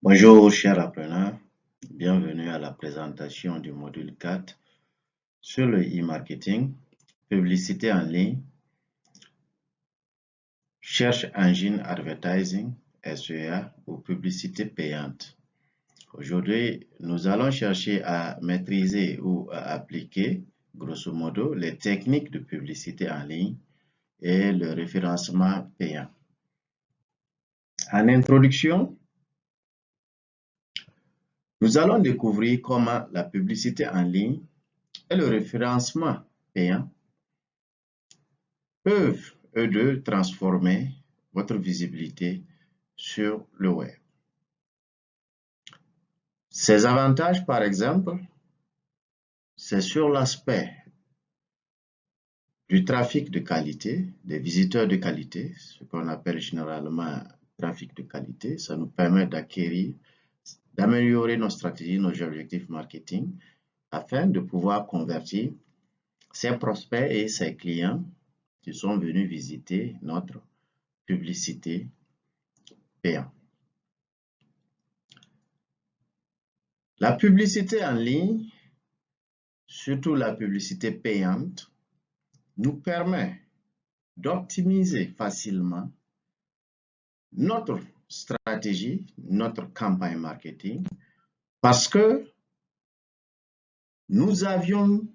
Bonjour chers apprenants, bienvenue à la présentation du module 4 sur le e-marketing, publicité en ligne, Search Engine Advertising, SEA ou publicité payante. Aujourd'hui, nous allons chercher à maîtriser ou à appliquer, grosso modo, les techniques de publicité en ligne et le référencement payant. En introduction, nous allons découvrir comment la publicité en ligne et le référencement payant peuvent, eux deux, transformer votre visibilité sur le web. Ces avantages, par exemple, c'est sur l'aspect du trafic de qualité, des visiteurs de qualité, ce qu'on appelle généralement trafic de qualité. Ça nous permet d'acquérir, d'améliorer nos stratégies, nos objectifs marketing, afin de pouvoir convertir ces prospects et ces clients qui sont venus visiter notre publicité payante. La publicité en ligne, surtout la publicité payante, nous permet d'optimiser facilement notre stratégie, notre campagne marketing, parce que nous avions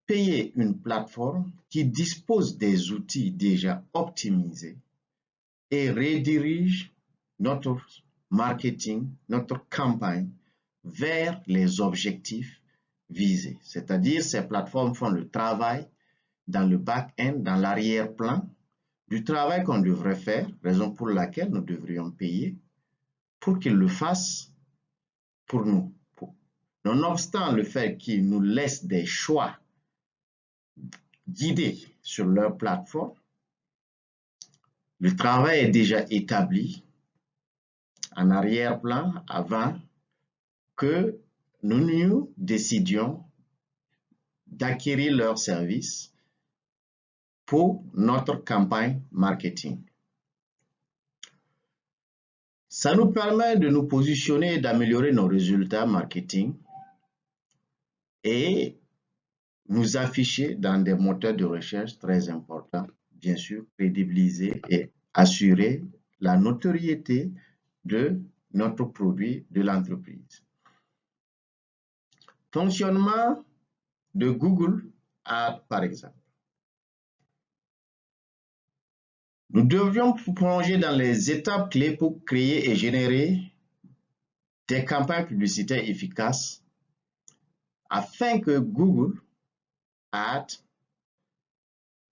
payé une plateforme qui dispose des outils déjà optimisés et redirige notre marketing, notre campagne vers les objectifs visés. C'est-à-dire, ces plateformes font le travail dans le back-end, dans l'arrière-plan, du travail qu'on devrait faire, raison pour laquelle nous devrions payer, pour qu'ils le fassent pour nous. Nonobstant le fait qu'ils nous laissent des choix guidés sur leur plateforme, le travail est déjà établi en arrière-plan avant que nous décidions d'acquérir leurs services pour notre campagne marketing. Ça nous permet de nous positionner et d'améliorer nos résultats marketing et nous afficher dans des moteurs de recherche très importants, bien sûr, crédibiliser et assurer la notoriété de notre produit, de l'entreprise. Fonctionnement de Google Ads, par exemple. Nous devrions plonger dans les étapes clés pour créer et générer des campagnes publicitaires efficaces afin que Google Ads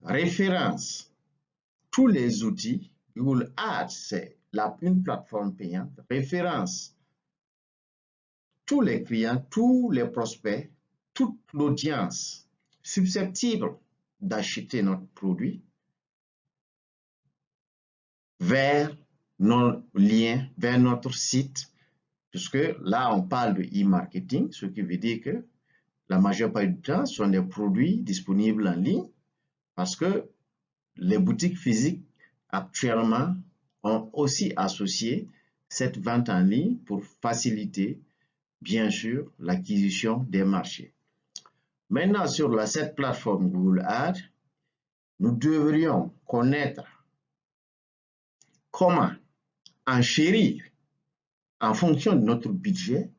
référence tous les outils. Google Ads, c'est une plateforme payante, référence tous les clients, tous les prospects, toute l'audience susceptible d'acheter notre produit vers nos liens, vers notre site, puisque là, on parle de e-marketing, ce qui veut dire que la majeure partie du temps, ce sont des produits disponibles en ligne, parce que les boutiques physiques, actuellement, ont aussi associé cette vente en ligne pour faciliter, bien sûr, l'acquisition des marchés. Maintenant, sur cette plateforme Google Ads, nous devrions connaître comment enchérir en fonction de notre budget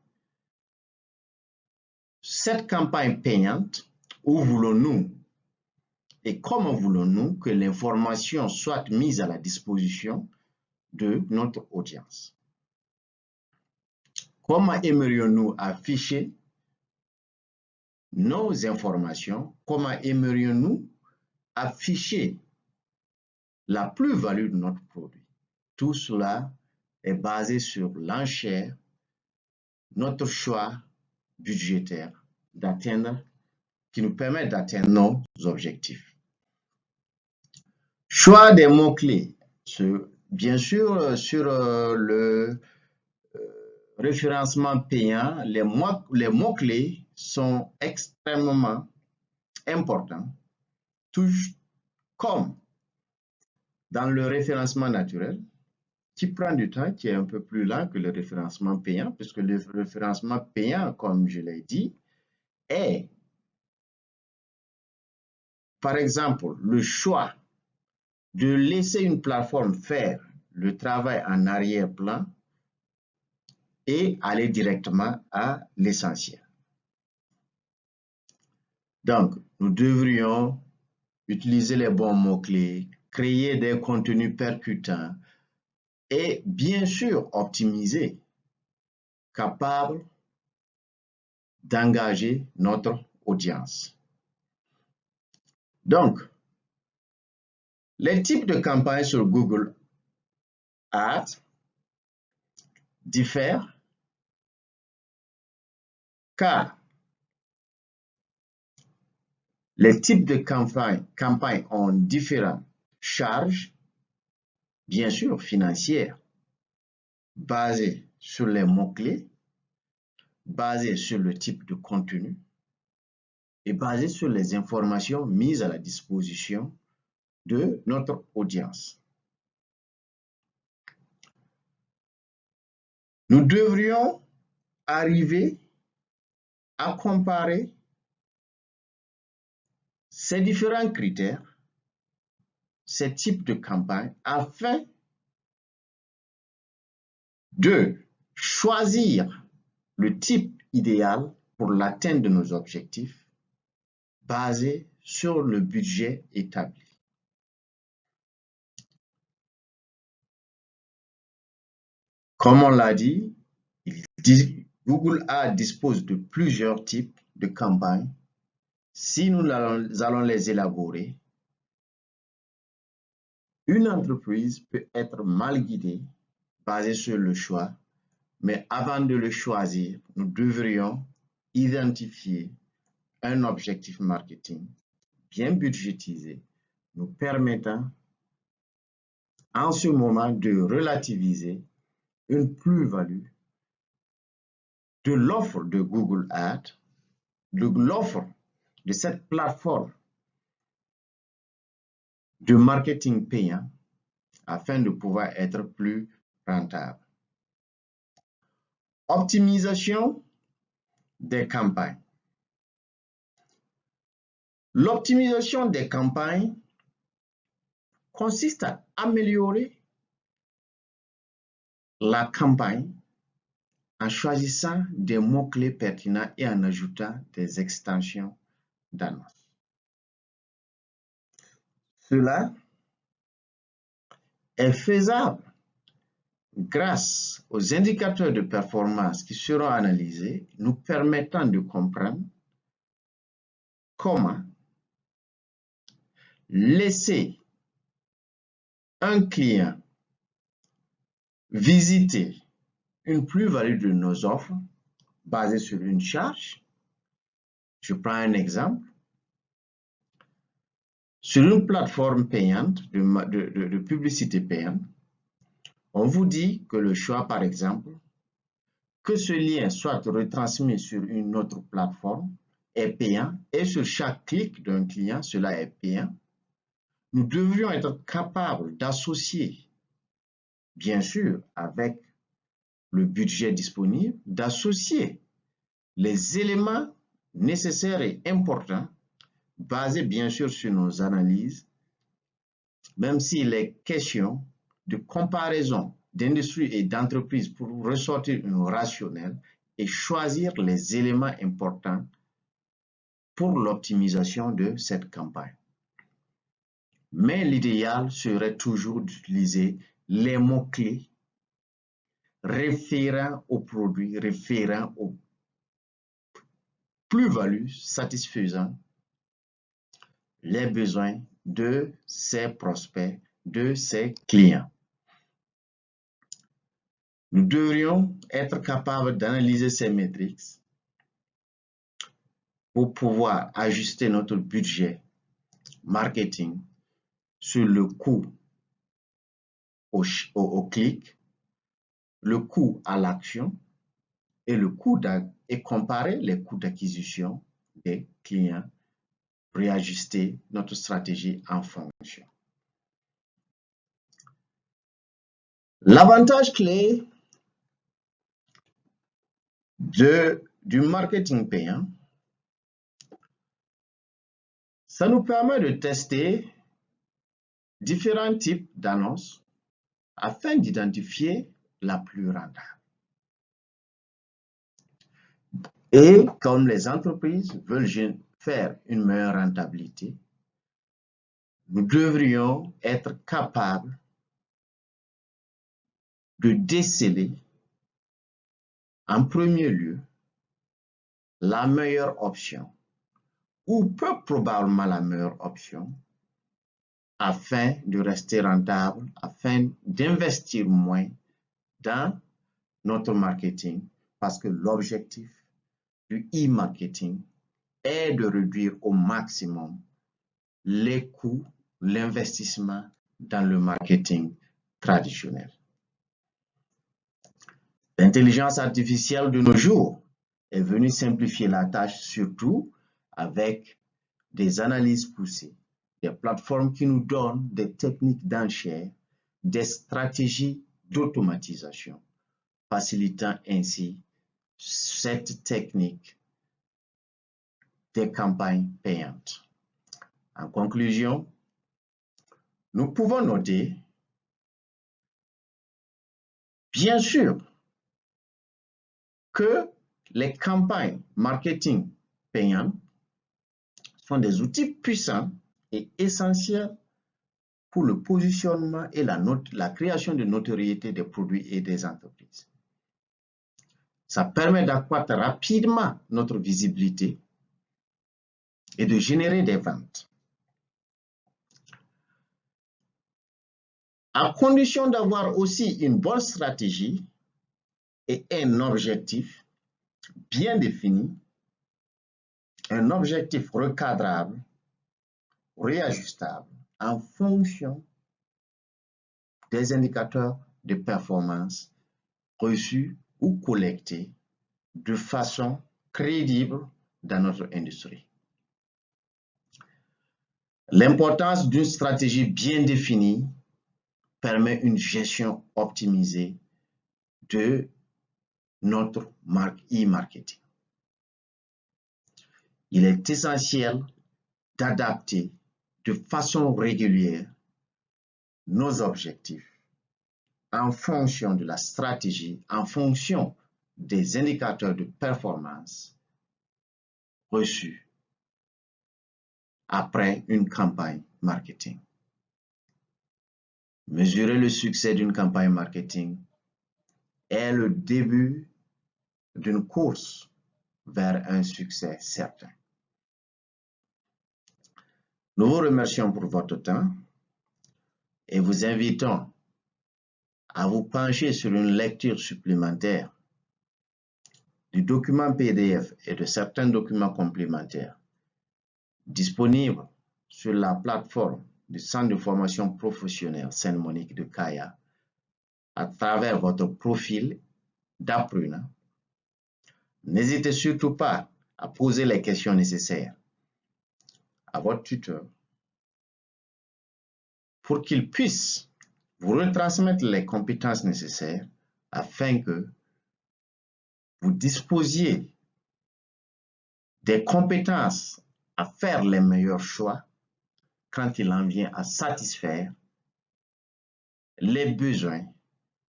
cette campagne payante. Où voulons-nous et comment voulons-nous que l'information soit mise à la disposition de notre audience? Comment aimerions-nous afficher nos informations? Comment aimerions-nous afficher la plus-value de notre produit? Tout cela est basé sur l'enchère, notre choix budgétaire qui nous permet d'atteindre nos objectifs. Choix des mots-clés. Bien sûr, sur le référencement payant, les mots-clés sont extrêmement importants, tout comme dans le référencement naturel. qui prend du temps, qui est un peu plus lent que le référencement payant, puisque le référencement payant, comme je l'ai dit, est, par exemple, le choix de laisser une plateforme faire le travail en arrière-plan et aller directement à l'essentiel. Donc, nous devrions utiliser les bons mots-clés, créer des contenus percutants et bien sûr optimiser, capable d'engager notre audience. Donc, les types de campagnes sur Google Ads diffèrent car les types de campagnes ont différentes charges, bien sûr financières, basées sur les mots-clés, basées sur le type de contenu et basées sur les informations mises à la disposition de notre audience. Nous devrions arriver à comparer ces différents critères, ces types de campagnes, afin de choisir le type idéal pour l'atteinte de nos objectifs basé sur le budget établi. Comme on l'a dit, Google Ads dispose de plusieurs types de campagnes. Si nous allons les élaborer, une entreprise peut être mal guidée, basée sur le choix, mais avant de le choisir, nous devrions identifier un objectif marketing bien budgétisé, nous permettant en ce moment de relativiser une plus-value de l'offre de Google Ads, de l'offre de cette plateforme de marketing payant afin de pouvoir être plus rentable. Optimisation des campagnes. L'optimisation des campagnes consiste à améliorer la campagne en choisissant des mots-clés pertinents et en ajoutant des extensions d'annonces. Cela est faisable grâce aux indicateurs de performance qui seront analysés, nous permettant de comprendre comment laisser un client visiter une plus-value de nos offres basée sur une charge. Je prends un exemple. Sur une plateforme payante de publicité payante, on vous dit que le choix, par exemple, que ce lien soit retransmis sur une autre plateforme est payant et sur chaque clic d'un client, cela est payant. Nous devrions être capables d'associer, bien sûr, avec le budget disponible, d'associer les éléments nécessaires et importants, basés bien sûr sur nos analyses, même s'il est question de comparaison d'industrie et d'entreprise pour ressortir une rationnelle et choisir les éléments importants pour l'optimisation de cette campagne. Mais l'idéal serait toujours d'utiliser les mots-clés référents aux produits, référents aux plus-values satisfaisant les besoins de ses prospects, de ses clients. Nous devrions être capables d'analyser ces métriques pour pouvoir ajuster notre budget marketing sur le coût au clic, le coût à l'action et et comparer les coûts d'acquisition des clients, réajuster notre stratégie en fonction. L'avantage clé du marketing payant, ça nous permet de tester différents types d'annonces afin d'identifier la plus rentable. Et comme les entreprises veulent faire une meilleure rentabilité, nous devrions être capables de déceler en premier lieu la meilleure option ou peu probablement la meilleure option afin de rester rentable, afin d'investir moins dans notre marketing parce que l'objectif du e-marketing est de réduire au maximum les coûts, l'investissement dans le marketing traditionnel. L'intelligence artificielle de nos jours est venue simplifier la tâche, surtout avec des analyses poussées, des plateformes qui nous donnent des techniques d'enchères, des stratégies d'automatisation, facilitant ainsi cette technique des campagnes payantes. En conclusion, nous pouvons noter, bien sûr, que les campagnes marketing payantes sont des outils puissants et essentiels pour le positionnement et la création de notoriété des produits et des entreprises. Ça permet d'accroître rapidement notre visibilité et de générer des ventes. À condition d'avoir aussi une bonne stratégie et un objectif bien défini, un objectif recadrable, réajustable en fonction des indicateurs de performance reçus ou collectés de façon crédible dans notre industrie. L'importance d'une stratégie bien définie permet une gestion optimisée de notre e-marketing. Il est essentiel d'adapter de façon régulière nos objectifs en fonction de la stratégie, en fonction des indicateurs de performance reçus après une campagne marketing. Mesurer le succès d'une campagne marketing est le début d'une course vers un succès certain. Nous vous remercions pour votre temps et vous invitons à vous pencher sur une lecture supplémentaire du document PDF et de certains documents complémentaires disponibles sur la plateforme du Centre de formation professionnelle Sainte-Monique de Kaya à travers votre profil d'Apprenant. N'hésitez surtout pas à poser les questions nécessaires à votre tuteur pour qu'il puisse vous retransmettre les compétences nécessaires afin que vous disposiez des compétences à faire les meilleurs choix quand il en vient à satisfaire les besoins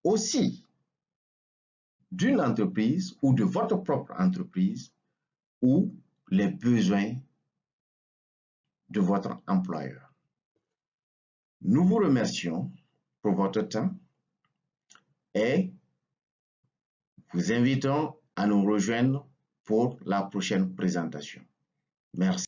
aussi d'une entreprise ou de votre propre entreprise ou les besoins de votre employeur. Nous vous remercions pour votre temps et vous invitons à nous rejoindre pour la prochaine présentation. Merci.